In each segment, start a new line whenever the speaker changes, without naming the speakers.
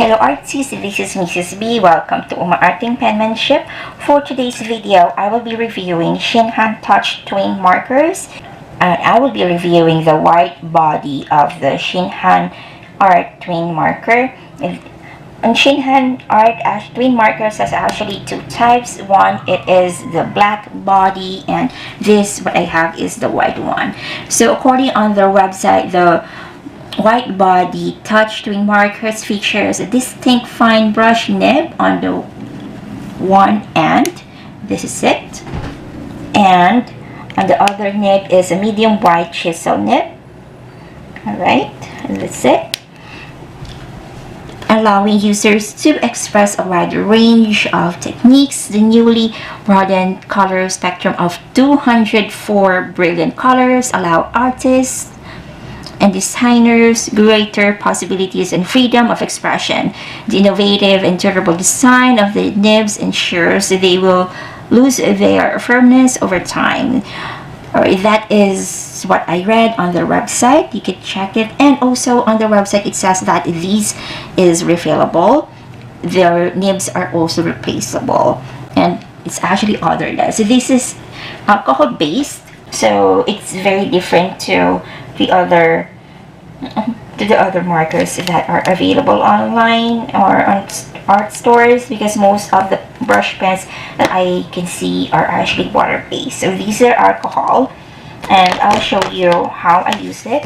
Hello artists, this is Mrs. B. Welcome to Umaarteng Penmanship. For today's video, I will be reviewing Shinhan Touch Twin Markers. And I will be reviewing the white body of the Shinhan Art Twin Marker. And Shinhan Art Twin Markers has actually two types. One, it is the black body, and this, what I have, is the white one. So according on their website, the white body touch twin markers features a distinct fine brush nib on the one end. This is it. And on the other nib is a medium white chisel nib. Alright, that's it. Allowing users to express a wide range of techniques. The newly broadened color spectrum of 204 brilliant colors allow artists and designers greater possibilities and freedom of expression. The innovative and durable design of the nibs ensures that they will lose their firmness over time. Alright, that is what I read on their website. You can check it. And also on their website, it says that these is refillable. Their nibs are also replaceable. And it's actually odorless. So this is alcohol based. So it's very different to the other markers that are available online or on art stores, because most of the brush pens that I can see are actually water based. So these are alcohol, and I'll show you how I use it.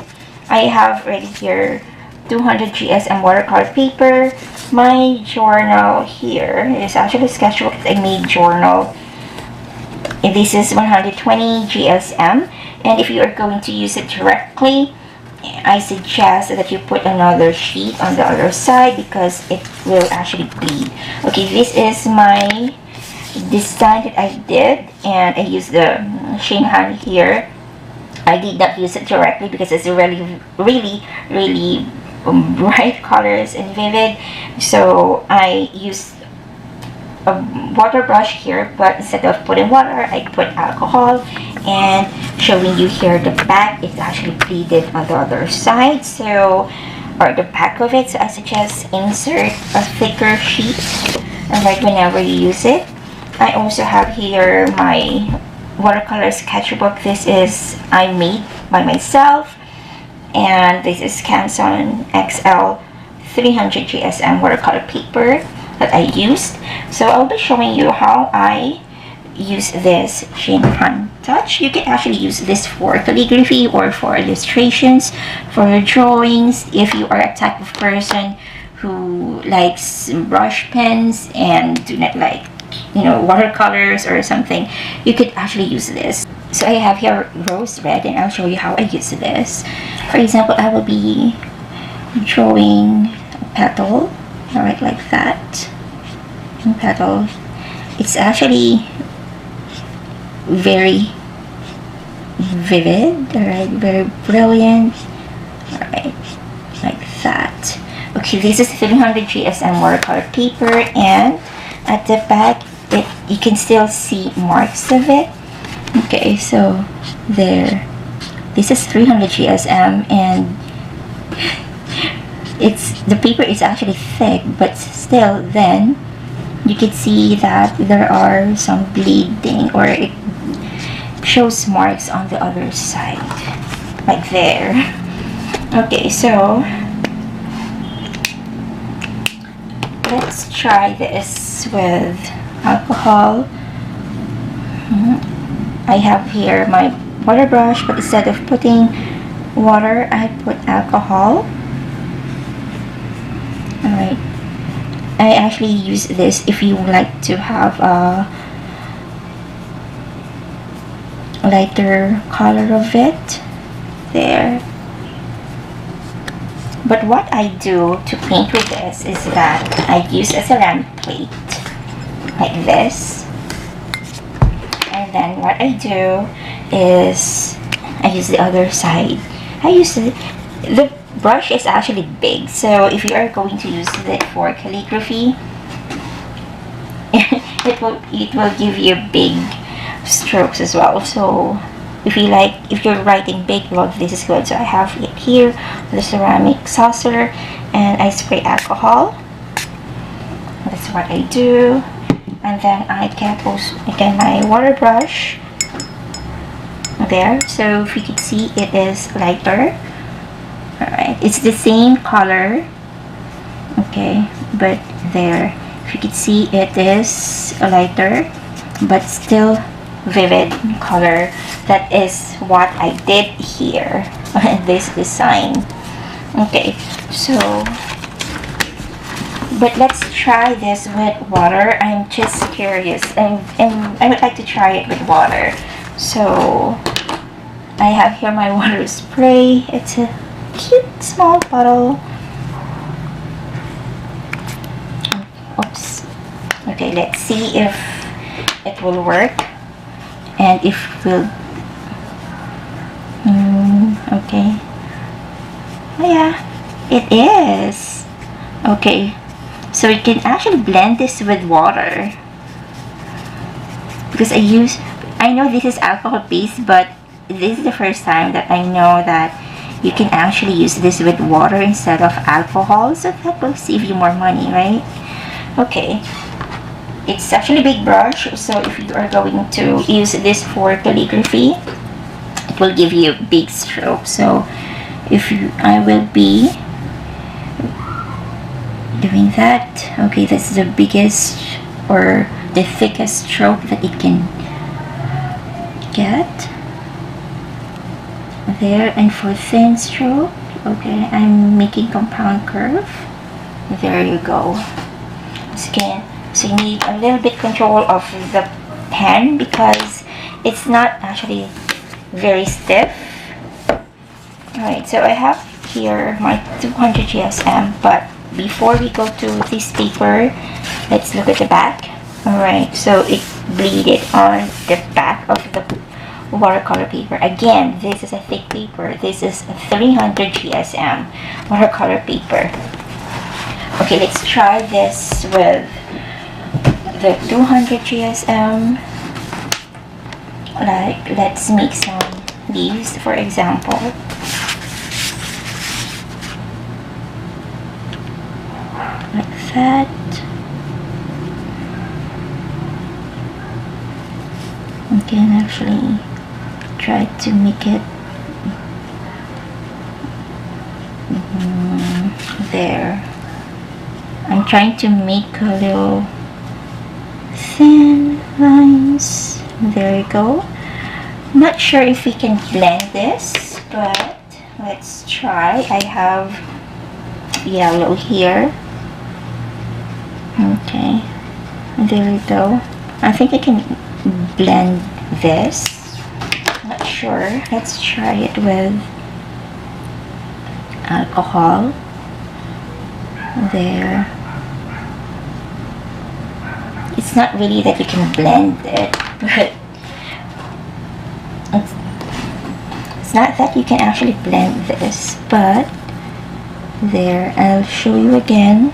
I have already here 200 GSM watercolor paper. My journal here is actually a sketchbook that I made journal. And this is 120 GSM, and if you are going to use it directly, I suggest that you put another sheet on the other side because it will actually bleed. Okay, this is my design that I did, and I used the Shinhan here. I did not use it directly because it's really bright colors and vivid, so I used a water brush here, but instead of putting water, I put alcohol. And showing you here the back, it's actually pleated on the other side, so, or the back of it. So I suggest insert a thicker sheet right whenever you use it. I also have here my watercolor sketchbook. This is I made by myself, and this is Canson XL 300 GSM watercolor paper that I used. So I'll be showing you how I use this Shinhan Touch. You can actually use this for calligraphy or for illustrations, for your drawings. If you are a type of person who likes brush pens and do not like, watercolors or something, you could actually use this. So I have here rose red, and I'll show you how I use this. For example, I will be drawing a petal, alright, like that. A petal. It's actually very vivid, alright, very brilliant, alright, like that. Okay, this is 300 GSM watercolor paper, and at the back, you can still see marks of it. Okay, so there. This is 300 GSM, and the paper is actually thick, but still, then you can see that there are some bleeding, or it shows marks on the other side, like there. Okay, so let's try this with alcohol. I have here my water brush, but instead of putting water, I put alcohol. Alright, I actually use this if you like to have a lighter color of it there. But what I do to paint with this is that I use a ceramic plate like this, and then what I do is I use the other side. The brush is actually big, so if you are going to use it for calligraphy, it will give you big strokes as well. So if you're writing big, well, this is good. So I have it here, the ceramic saucer, and I spray alcohol That's what I do. And then I get also again my water brush there. So if you can see, it is lighter. Alright, it's the same color. Okay, but there, if you can see, it is lighter but still vivid color. That is what I did here in this design. Okay, so but let's try this with water. I'm just curious, and I would like to try it with water. So I have here my water spray. It's a cute small bottle. Oops. Okay, let's see if it will work and if we'll okay. Oh yeah, it is. Okay, so we can actually blend this with water, because I know this is alcohol based, but this is the first time that I know that you can actually use this with water instead of alcohol, so that will save you more money, right? Okay, it's actually a big brush, so if you are going to use this for calligraphy, it will give you big stroke. So I will be doing that. Okay, this is the biggest or the thickest stroke that it can get there. And for thin stroke, okay, I'm making compound curve. There you go. Again, so you need a little bit control of the pen because it's not actually very stiff. Alright, so I have here my 200 GSM, but before we go to this paper, let's look at the back. Alright, so it bleeded on the back of the watercolor paper. Again, this is a thick paper. This is a 300 GSM watercolor paper. Okay, let's try this with the 200 GSM. Like, let's make some leaves, for example. Like that. You can actually try to make it there. I'm trying to make a little thin lines. There you go. Not sure if we can blend this, but let's try. I have yellow here. Okay, there we go. I think I can blend this. Not sure. Let's try it with alcohol. There. It's not really that you can blend it, but it's not that you can actually blend this, but there, I'll show you again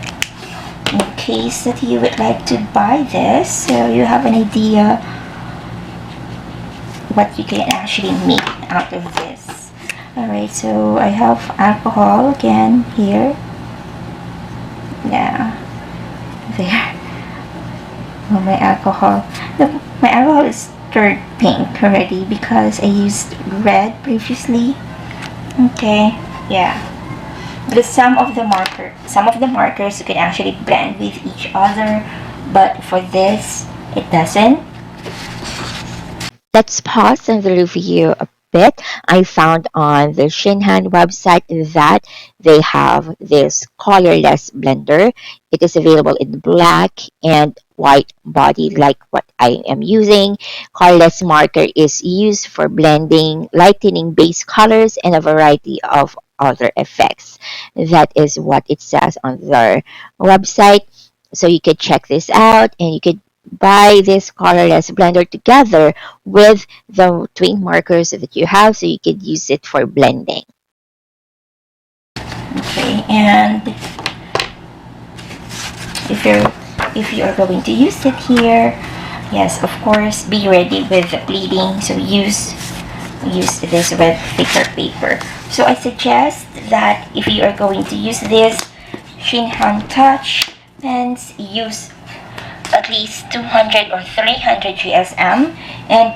in case that you would like to buy this, so you have an idea what you can actually make out of this. Alright, so I have alcohol again here. Yeah, there. Oh, my alcohol. Look, my alcohol is turned pink already because I used red previously. Okay, yeah. Because some of the markers you can actually blend with each other, but for this, it doesn't.
Let's pause on the review a bit. I found on the Shinhan website that they have this colorless blender. It is available in black and white body like what I am using. Colorless marker is used for blending, lightening base colors, and a variety of other effects. That is what it says on their website. So you could check this out and you could buy this colorless blender together with the twin markers that you have so you could use it for blending.
Okay, and if you are going to use it here, yes, of course, be ready with the bleeding, so use this with thicker paper. So I suggest that if you are going to use this Shinhan Touch pens use at least 200 or 300 GSM, and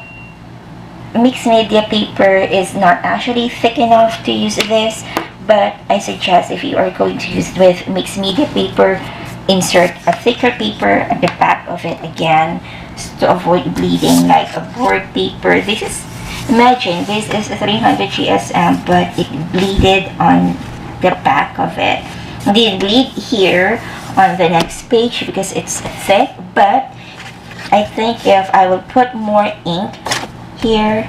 mixed media paper is not actually thick enough to use this, but I suggest if you are going to use it with mixed media paper, insert a thicker paper at the back of it again to avoid bleeding like a board paper. This is, imagine this is a 300 GSM, but it bleeded on the back of it. It didn't bleed here on the next page because it's thick, but I think if I will put more ink here,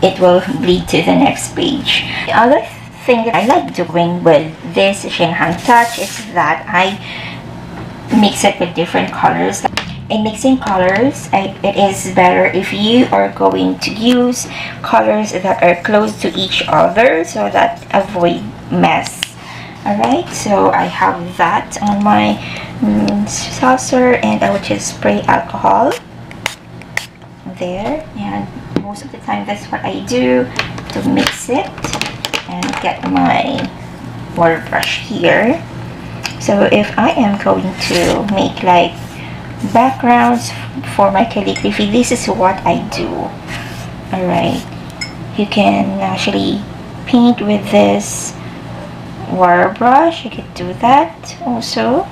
it will bleed to the next page. The other thing that I like doing with this Shinhan Touch is that I mix it with different colors. In mixing colors, it is better if you are going to use colors that are close to each other so that avoid mess. Alright, so I have that on my saucer, and I will just spray alcohol there, and most of the time that's what I do to mix it, and get my water brush here. So if I am going to make like backgrounds for my calligraphy, this is what I do. Alright, you can actually paint with this water brush, you can do that also.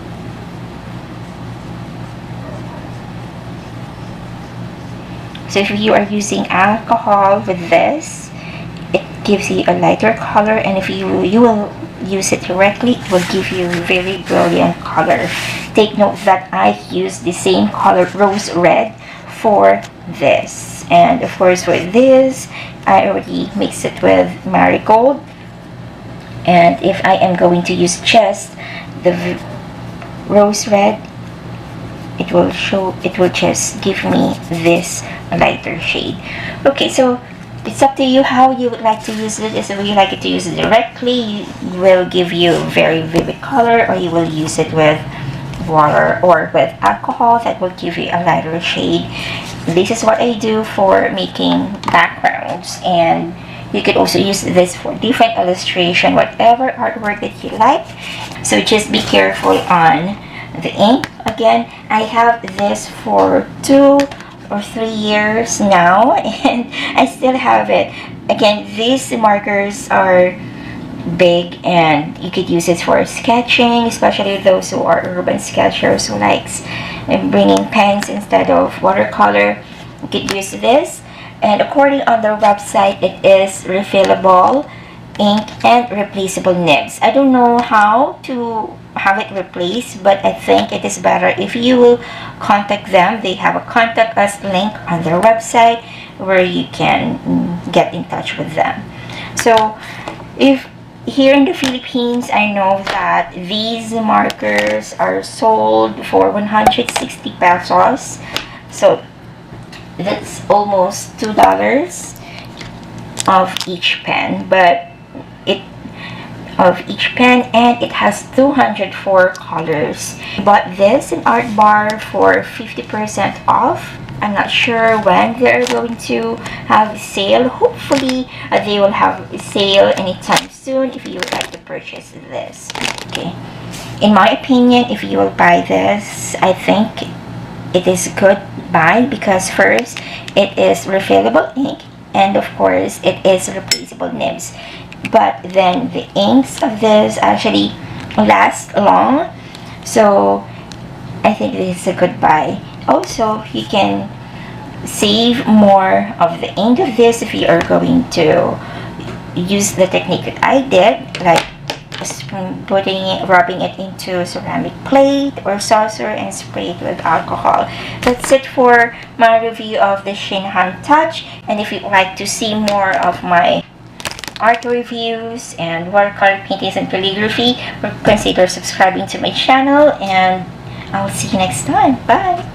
So if you are using alcohol with this, it gives you a lighter color, and if you will use it directly, it will give you a very brilliant color. Take note that I use the same color, rose red, for this. And of course for this, I already mixed it with marigold. And if I am going to use just the rose red, it will just give me this lighter shade. Okay, so it's up to you how you would like to use it. If you like it to use it directly, it will give you very vivid color, or you will use it with water or with alcohol that will give you a lighter shade. This is what I do for making backgrounds, and you could also use this for different illustration, whatever artwork that you like. So just be careful on the ink. Again, I have this for 2 or 3 years now, and I still have it. Again, these markers are big, and you could use it for sketching, especially those who are urban sketchers who likes bringing pens instead of watercolor. You could use this, and according on their website, it is refillable ink and replaceable nibs. I don't know how to have it replaced, but I think it is better if you will contact them. They have a contact us link on their website where you can get in touch with them. So if here in the Philippines, I know that these markers are sold for 160 pesos. So that's almost $2 of each pen, and it has 204 colors. Bought this in Artbar for 50% off. I'm not sure when they're going to have a sale. Hopefully they will have a sale anytime soon if you would like to purchase this. Okay, in my opinion, if you will buy this, I think it is a good buy because first, it is refillable ink, and of course it is replaceable nibs. But then the inks of this actually last long, so I think this is a good buy. Also, you can save more of the ink of this if you are going to use the technique that I did, like rubbing it into ceramic plate or saucer and spray it with alcohol. That's it for my review of the Shinhan Touch, and if you'd like to see more of my art reviews and watercolor paintings and calligraphy, consider subscribing to my channel, and I'll see you next time. Bye!